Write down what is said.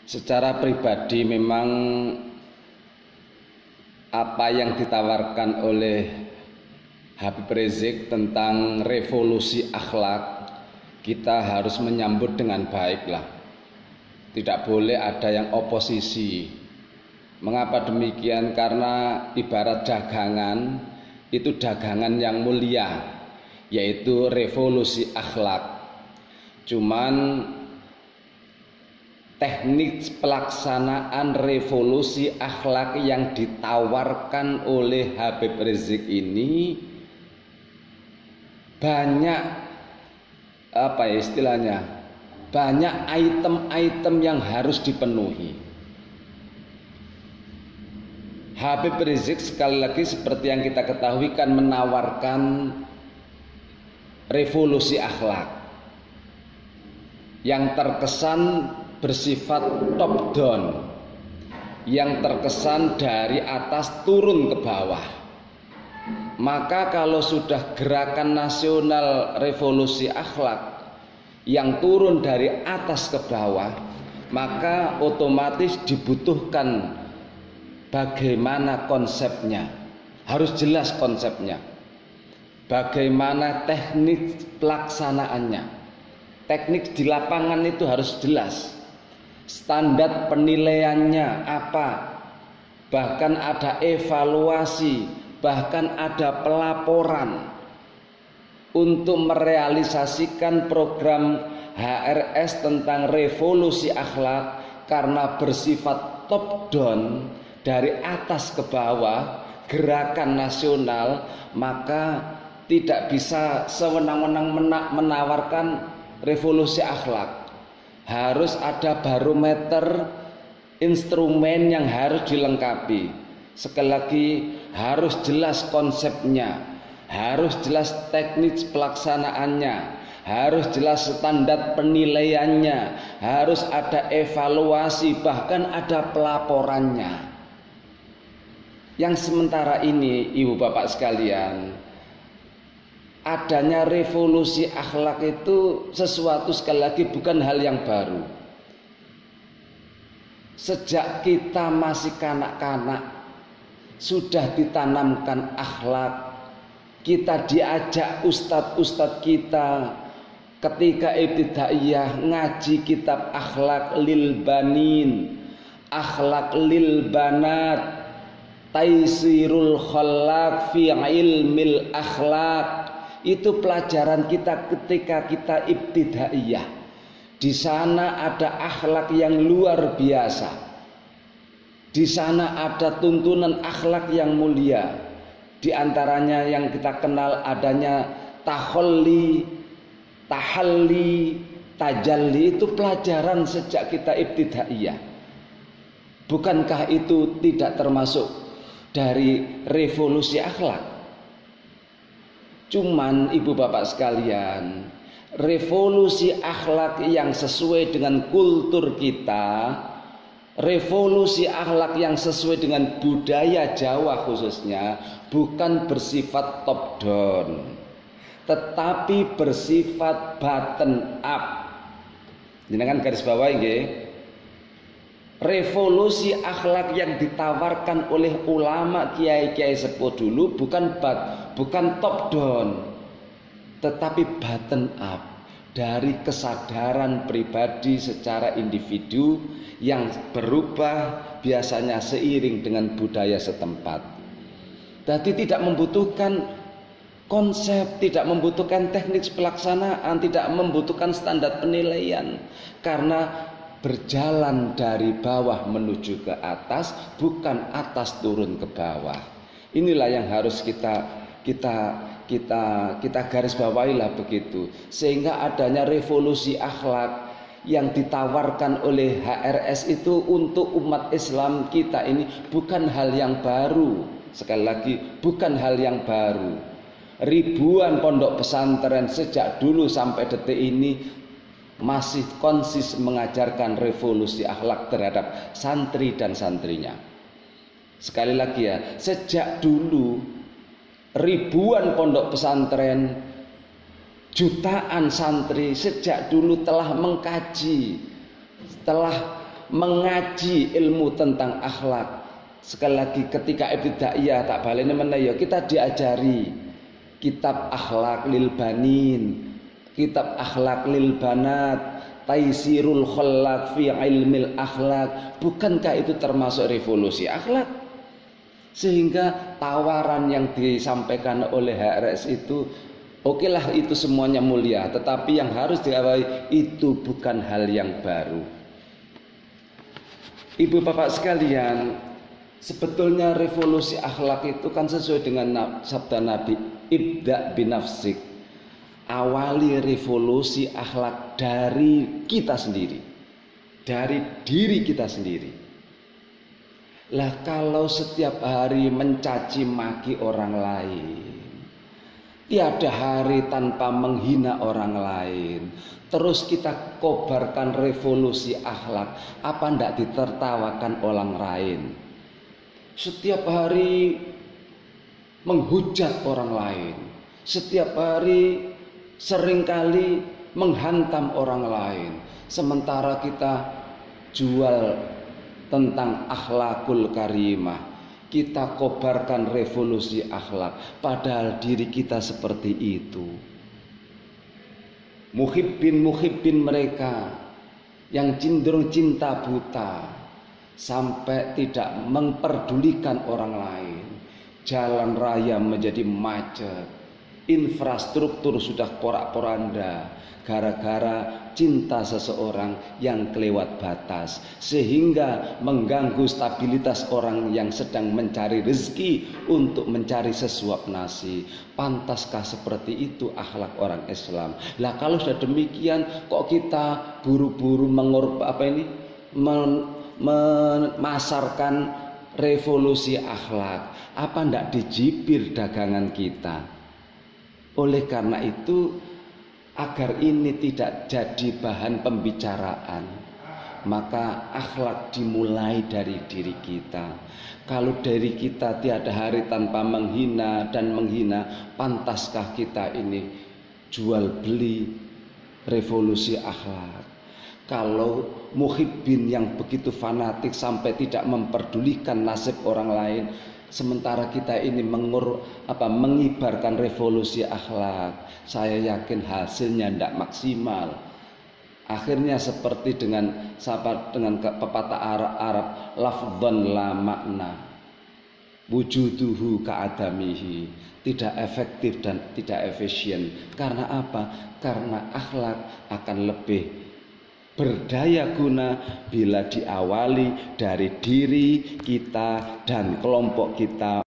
Secara pribadi memang apa yang ditawarkan oleh Habib Rizik tentang revolusi akhlak kita harus menyambut dengan baiklah. Tidak boleh ada yang oposisi. Mengapa demikian? Karena ibarat dagangan itu dagangan yang mulia, yaitu revolusi akhlak. Cuman teknik pelaksanaan revolusi akhlak yang ditawarkan oleh Habib Rizik ini banyak banyak item-item yang harus dipenuhi. Habib Rizik sekali lagi seperti yang kita ketahui kan menawarkan revolusi akhlak yang terkesan bersifat top down, yang terkesan dari atas turun ke bawah. Maka kalau sudah gerakan nasional revolusi akhlak yang turun dari atas ke bawah, maka otomatis dibutuhkan bagaimana konsepnya. Harus jelas konsepnya, bagaimana teknik pelaksanaannya. Teknik di lapangan itu harus jelas. Standar penilaiannya apa, bahkan ada evaluasi, bahkan ada pelaporan untuk merealisasikan program HRS tentang revolusi akhlak. Karena bersifat top down, dari atas ke bawah, gerakan nasional, maka tidak bisa sewenang-wenang menawarkan revolusi akhlak. Harus ada barometer, instrumen yang harus dilengkapi. Sekali lagi, harus jelas konsepnya, harus jelas teknik pelaksanaannya, harus jelas standar penilaiannya, harus ada evaluasi, bahkan ada pelaporannya. Yang sementara ini, ibu bapak sekalian, adanya revolusi akhlak itu sesuatu sekali lagi bukan hal yang baru. Sejak kita masih kanak-kanak sudah ditanamkan akhlak. Kita diajak ustadz-ustadz kita ketika ibtidaiyah ngaji kitab akhlak lil banin, akhlak lil banat, taisirul khalaq fi ilmil akhlak. Itu pelajaran kita ketika kita ibtidaiyah. Di sana ada akhlak yang luar biasa. Di sana ada tuntunan akhlak yang mulia. Di antaranya yang kita kenal adanya tahalli, tajalli. Itu pelajaran sejak kita ibtidaiyah. Bukankah itu tidak termasuk dari revolusi akhlak? Cuman ibu bapak sekalian, revolusi akhlak yang sesuai dengan kultur kita, revolusi akhlak yang sesuai dengan budaya Jawa khususnya, bukan bersifat top down, tetapi bersifat bottom up. Jenengan garis bawah nggih. Revolusi akhlak yang ditawarkan oleh ulama kiai-kiai sepuh dulu bukan top down, tetapi bottom up, dari kesadaran pribadi secara individu yang berubah biasanya seiring dengan budaya setempat. Jadi tidak membutuhkan konsep, tidak membutuhkan teknik pelaksanaan, tidak membutuhkan standar penilaian, karena berjalan dari bawah menuju ke atas, bukan atas turun ke bawah. Inilah yang harus kita garis bawahilah begitu. Sehingga adanya revolusi akhlak yang ditawarkan oleh HRS itu untuk umat Islam kita ini bukan hal yang baru. Sekali lagi, bukan hal yang baru. Ribuan pondok pesantren sejak dulu sampai detik ini masih konsis mengajarkan revolusi akhlak terhadap santri dan santrinya. Sekali lagi ya, sejak dulu ribuan pondok pesantren, jutaan santri sejak dulu telah mengkaji, telah mengaji ilmu tentang akhlak. Sekali lagi ketika ibtidaiyah tak baleni meneh kita diajari kitab akhlak lil banin, kitab akhlak lil banat, Taisirul Khallaq fi ilmil akhlak. Bukankah itu termasuk revolusi akhlak? Sehingga tawaran yang disampaikan oleh HRS itu okelah itu semuanya mulia, tetapi yang harus diawali itu bukan hal yang baru. Ibu bapak sekalian, sebetulnya revolusi akhlak itu kan sesuai dengan sabda Nabi, ibda binafsik. Awali revolusi akhlak dari kita sendiri, dari diri kita sendiri. Lah kalau setiap hari mencaci maki orang lain, tiada hari tanpa menghina orang lain, terus kita kobarkan revolusi akhlak, apa ndak ditertawakan orang lain? Setiap hari menghujat orang lain, setiap hari seringkali menghantam orang lain, sementara kita jual tentang akhlakul karimah, kita kobarkan revolusi akhlak, padahal diri kita seperti itu. Muhibbin mereka yang cenderung cinta buta sampai tidak memperdulikan orang lain, jalan raya menjadi macet, infrastruktur sudah porak-poranda gara-gara cinta seseorang yang kelewat batas, sehingga mengganggu stabilitas orang yang sedang mencari rezeki untuk mencari sesuap nasi. Pantaskah seperti itu akhlak orang Islam? Lah kalau sudah demikian kok kita buru-buru memasarkan revolusi akhlak? Apa ndak dijibir dagangan kita? Oleh karena itu, agar ini tidak jadi bahan pembicaraan, maka akhlak dimulai dari diri kita. Kalau dari kita tiada hari tanpa menghina dan menghina, pantaskah kita ini jual beli revolusi akhlak? Kalau muhibbin yang begitu fanatik sampai tidak memperdulikan nasib orang lain, sementara kita ini mengibarkan revolusi akhlak, saya yakin hasilnya tidak maksimal. Akhirnya seperti dengan pepatah Arab, lafdhan la makna, wujuduhu ka'adamihi, tidak efektif dan tidak efisien. Karena apa? Karena akhlak akan lebih berdaya guna bila diawali dari diri kita dan kelompok kita